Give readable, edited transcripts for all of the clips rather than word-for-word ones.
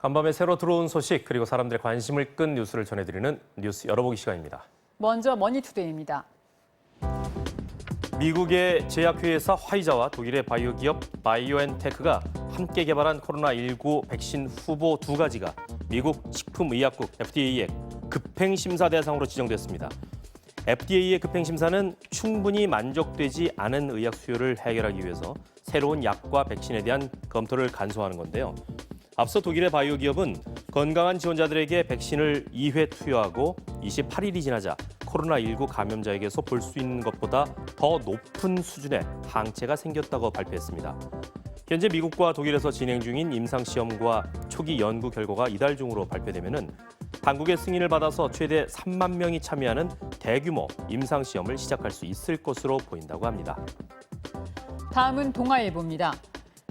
간밤에 새로 들어온 소식 그리고 사람들의 관심을 끈 뉴스를 전해드리는 뉴스 열어보기 시간입니다. 먼저 머니투데이입니다. 미국의 제약회사 화이자와 독일의 바이오 기업 바이오엔테크가 함께 개발한 코로나19 백신 후보 두 가지가 미국 식품의약국 FDA의 급행심사 대상으로 지정됐습니다. FDA의 급행심사는 충분히 만족되지 않은 의학 수요를 해결하기 위해서 새로운 약과 백신에 대한 검토를 간소화하는 건데요. 앞서 독일의 바이오 기업은 건강한 지원자들에게 백신을 2회 투여하고 28일이 지나자 코로나19 감염자에게서 볼 수 있는 것보다 더 높은 수준의 항체가 생겼다고 발표했습니다. 현재 미국과 독일에서 진행 중인 임상시험과 초기 연구 결과가 이달 중으로 발표되면은 당국의 승인을 받아서 최대 3만 명이 참여하는 대규모 임상시험을 시작할 수 있을 것으로 보인다고 합니다. 다음은 동아일보입니다.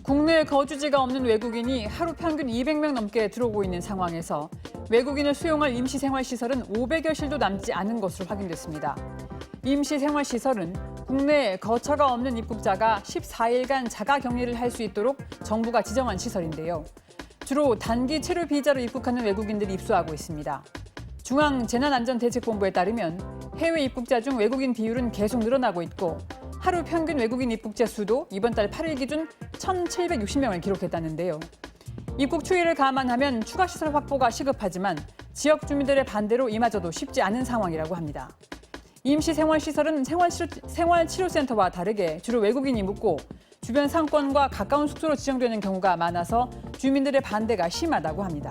국내 거주지가 없는 외국인이 하루 평균 200명 넘게 들어오고 있는 상황에서 외국인을 수용할 임시생활시설은 500여 실도 남지 않은 것으로 확인됐습니다. 임시생활시설은 국내에 거처가 없는 입국자가 14일간 자가격리를 할 수 있도록 정부가 지정한 시설인데요. 주로 단기 체류 비자로 입국하는 외국인들이 입소하고 있습니다. 중앙재난안전대책본부에 따르면 해외 입국자 중 외국인 비율은 계속 늘어나고 있고 하루 평균 외국인 입국자 수도 이번 달 8일 기준 1,760명을 기록했다는데요. 입국 추이를 감안하면 추가 시설 확보가 시급하지만 지역 주민들의 반대로 이마저도 쉽지 않은 상황이라고 합니다. 임시생활시설은 생활치료센터와 다르게 주로 외국인이 묵고 주변 상권과 가까운 숙소로 지정되는 경우가 많아서 주민들의 반대가 심하다고 합니다.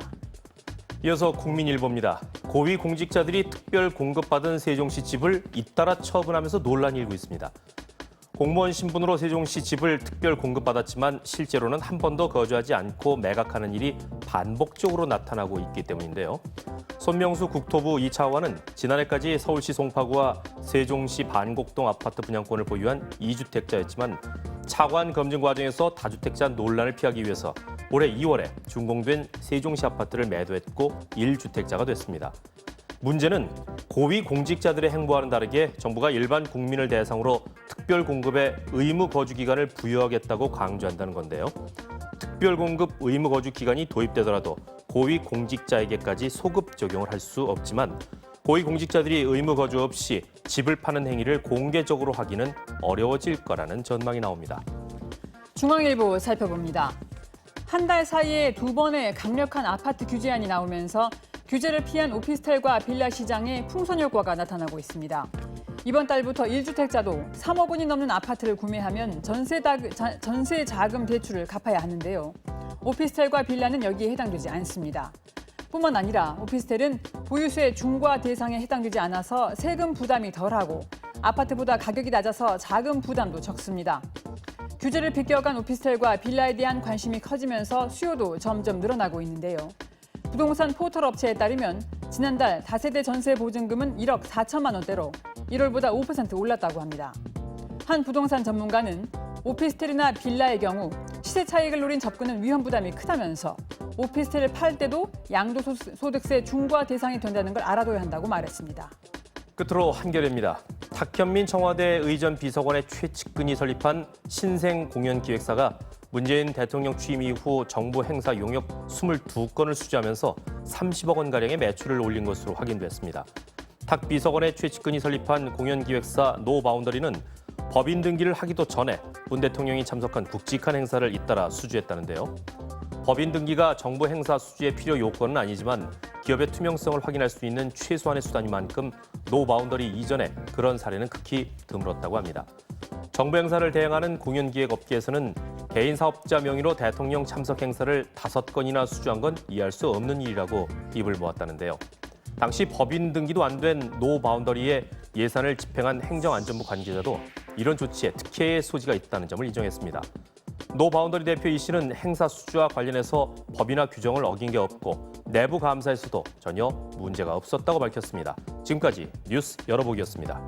이어서 국민일보입니다. 고위공직자들이 특별 공급받은 세종시 집을 잇따라 처분하면서 논란이 일고 있습니다. 공무원 신분으로 세종시 집을 특별 공급받았지만 실제로는 한 번도 거주하지 않고 매각하는 일이 반복적으로 나타나고 있기 때문인데요. 손명수 국토부 2차관은 지난해까지 서울시 송파구와 세종시 반곡동 아파트 분양권을 보유한 2주택자였지만 차관 검증 과정에서 다주택자 논란을 피하기 위해서 올해 2월에 준공된 세종시 아파트를 매도했고 1주택자가 됐습니다. 문제는 고위 공직자들의 행보와는 다르게 정부가 일반 국민을 대상으로 특별 공급의 의무 거주 기간을 부여하겠다고 강조한다는 건데요. 특별 공급 의무 거주 기간이 도입되더라도 고위 공직자에게까지 소급 적용을 할 수 없지만 고위 공직자들이 의무 거주 없이 집을 파는 행위를 공개적으로 하기는 어려워질 거라는 전망이 나옵니다. 중앙일보 살펴봅니다. 한 달 사이에 두 번의 강력한 아파트 규제안이 나오면서 규제를 피한 오피스텔과 빌라 시장에 풍선 효과가 나타나고 있습니다. 이번 달부터 1주택자도 3억 원이 넘는 아파트를 구매하면 전세 자금 대출을 갚아야 하는데요. 오피스텔과 빌라는 여기에 해당되지 않습니다. 뿐만 아니라 오피스텔은 보유세 중과 대상에 해당되지 않아서 세금 부담이 덜하고 아파트보다 가격이 낮아서 자금 부담도 적습니다. 규제를 비껴간 오피스텔과 빌라에 대한 관심이 커지면서 수요도 점점 늘어나고 있는데요. 부동산 포털 업체에 따르면 지난달 다세대 전세 보증금은 1억 4천만 원대로 1월보다 5% 올랐다고 합니다. 한 부동산 전문가는 오피스텔이나 빌라의 경우 시세 차익을 노린 접근은 위험 부담이 크다면서 오피스텔을 팔 때도 양도소득세 중과 대상이 된다는 걸 알아둬야 한다고 말했습니다. 끝으로 한겨레입니다. 탁현민 청와대 의전 비서관의 최측근이 설립한 신생공연기획사가 문재인 대통령 취임 이후 정부 행사 용역 22건을 수주하면서 30억 원가량의 매출을 올린 것으로 확인됐습니다. 탁 비서관의 최측근이 설립한 공연기획사 노바운더리는 법인 등기를 하기도 전에 문 대통령이 참석한 굵직한 행사를 잇따라 수주했다는데요. 법인 등기가 정부 행사 수주의 필요 요건은 아니지만 기업의 투명성을 확인할 수 있는 최소한의 수단인 만큼 노바운더리 이전에 그런 사례는 극히 드물었다고 합니다. 정부 행사를 대행하는 공연기획업계에서는 개인 사업자 명의로 대통령 참석 행사를 5건이나 수주한 건 이해할 수 없는 일이라고 입을 모았다는데요. 당시 법인 등기도 안 된 노바운더리의 예산을 집행한 행정안전부 관계자도 이런 조치에 특혜의 소지가 있다는 점을 인정했습니다. 노바운더리 대표 이 씨는 행사 수주와 관련해서 법이나 규정을 어긴 게 없고 내부 감사에서도 전혀 문제가 없었다고 밝혔습니다. 지금까지 뉴스 열어보기였습니다.